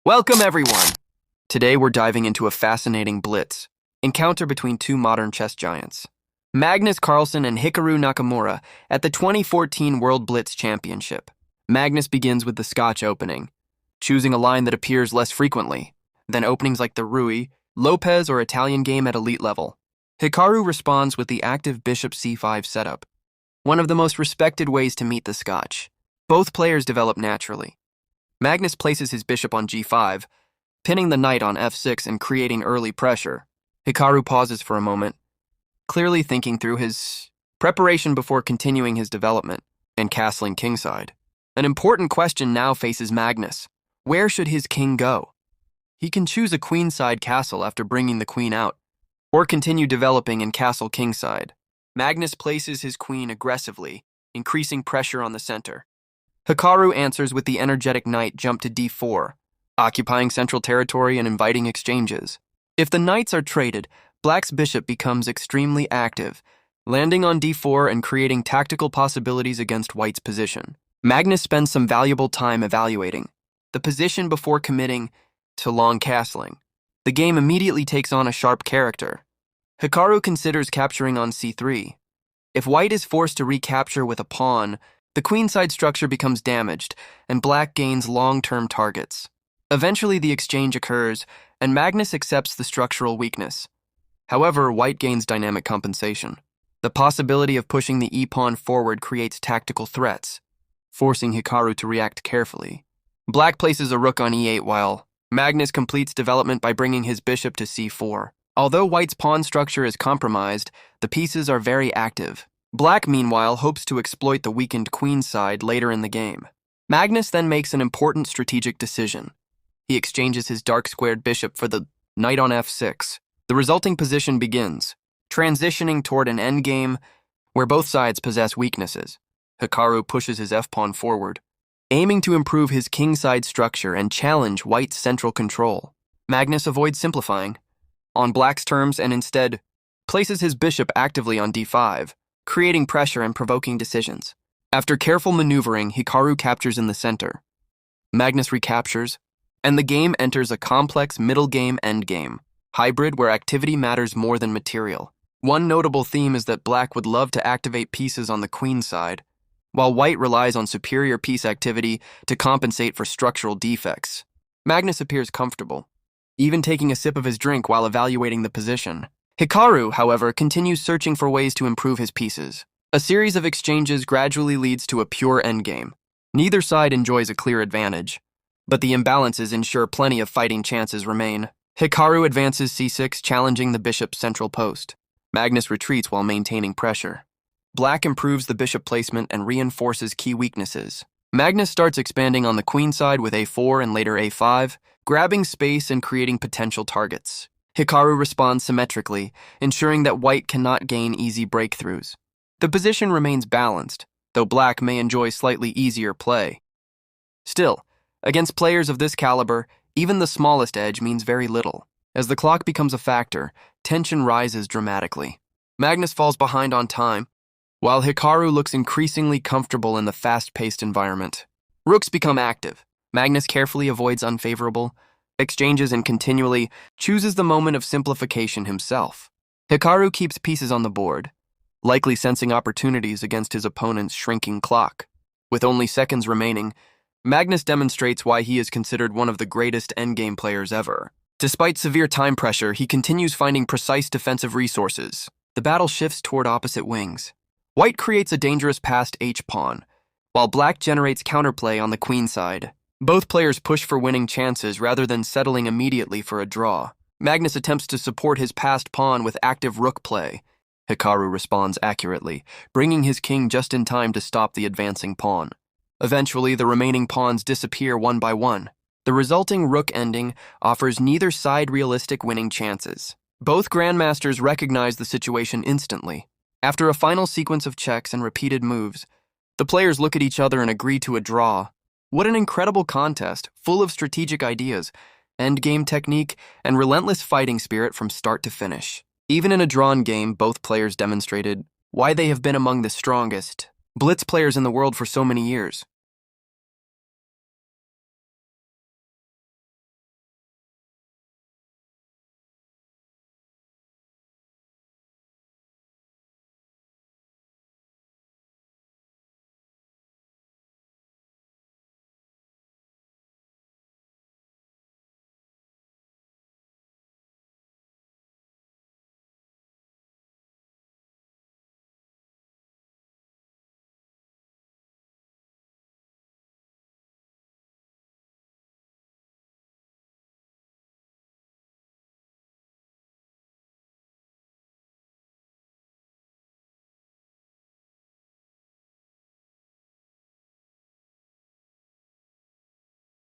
Welcome, everyone! Today we're diving into a fascinating Blitz encounter between two modern chess giants, Magnus Carlsen and Hikaru Nakamura, at the 2014 World Blitz Championship. Magnus begins with the Scotch opening, choosing a line that appears less frequently than openings like the Rui, Lopez, or Italian game at elite level. Hikaru responds with the active bishop c5 setup, one of the most respected ways to meet the Scotch. Both players develop naturally. Magnus places his bishop on g5, pinning the knight on f6 and creating early pressure. Hikaru pauses for a moment, clearly thinking through his preparation before continuing his development and castling kingside. An important question now faces Magnus. Where should his king go? He can choose a queenside castle after bringing the queen out, or continue developing in castle kingside. Magnus places his queen aggressively, increasing pressure on the center. Hikaru answers with the energetic knight jump to d4, occupying central territory and inviting exchanges. If the knights are traded, black's bishop becomes extremely active, landing on d4 and creating tactical possibilities against white's position. Magnus spends some valuable time evaluating the position before committing to long castling. The game immediately takes on a sharp character. Hikaru considers capturing on c3. If white is forced to recapture with a pawn, the queenside structure becomes damaged, and black gains long-term targets. Eventually, the exchange occurs, and Magnus accepts the structural weakness. However, white gains dynamic compensation. The possibility of pushing the e-pawn forward creates tactical threats, forcing Hikaru to react carefully. Black places a rook on e8 while Magnus completes development by bringing his bishop to c4. Although white's pawn structure is compromised, the pieces are very active. Black, meanwhile, hopes to exploit the weakened queenside later in the game. Magnus then makes an important strategic decision. He exchanges his dark-squared bishop for the knight on f6. The resulting position begins, transitioning toward an endgame where both sides possess weaknesses. Hikaru pushes his f-pawn forward, aiming to improve his kingside structure and challenge white's central control. Magnus avoids simplifying on black's terms and instead places his bishop actively on d5, creating pressure and provoking decisions. After careful maneuvering, Hikaru captures in the center. Magnus recaptures, and the game enters a complex middle game endgame hybrid where activity matters more than material. One notable theme is that black would love to activate pieces on the queen side, while white relies on superior piece activity to compensate for structural defects. Magnus appears comfortable, even taking a sip of his drink while evaluating the position. Hikaru, however, continues searching for ways to improve his pieces. A series of exchanges gradually leads to a pure endgame. Neither side enjoys a clear advantage, but the imbalances ensure plenty of fighting chances remain. Hikaru advances c6, challenging the bishop's central post. Magnus retreats while maintaining pressure. Black improves the bishop placement and reinforces key weaknesses. Magnus starts expanding on the queenside with a4 and later a5, grabbing space and creating potential targets. Hikaru responds symmetrically, ensuring that white cannot gain easy breakthroughs. The position remains balanced, though black may enjoy slightly easier play. Still, against players of this caliber, even the smallest edge means very little. As the clock becomes a factor, tension rises dramatically. Magnus falls behind on time, while Hikaru looks increasingly comfortable in the fast-paced environment. Rooks become active. Magnus carefully avoids unfavorable exchanges and continually chooses the moment of simplification himself. Hikaru keeps pieces on the board, likely sensing opportunities against his opponent's shrinking clock. With only seconds remaining, Magnus demonstrates why he is considered one of the greatest endgame players ever. Despite severe time pressure, he continues finding precise defensive resources. The battle shifts toward opposite wings. White creates a dangerous passed h-pawn, while black generates counterplay on the queen side. Both players push for winning chances rather than settling immediately for a draw. Magnus attempts to support his passed pawn with active rook play. Hikaru responds accurately, bringing his king just in time to stop the advancing pawn. Eventually, the remaining pawns disappear one by one. The resulting rook ending offers neither side realistic winning chances. Both grandmasters recognize the situation instantly. After a final sequence of checks and repeated moves, the players look at each other and agree to a draw. What an incredible contest, full of strategic ideas, endgame technique, and relentless fighting spirit from start to finish. Even in a drawn game, both players demonstrated why they have been among the strongest Blitz players in the world for so many years.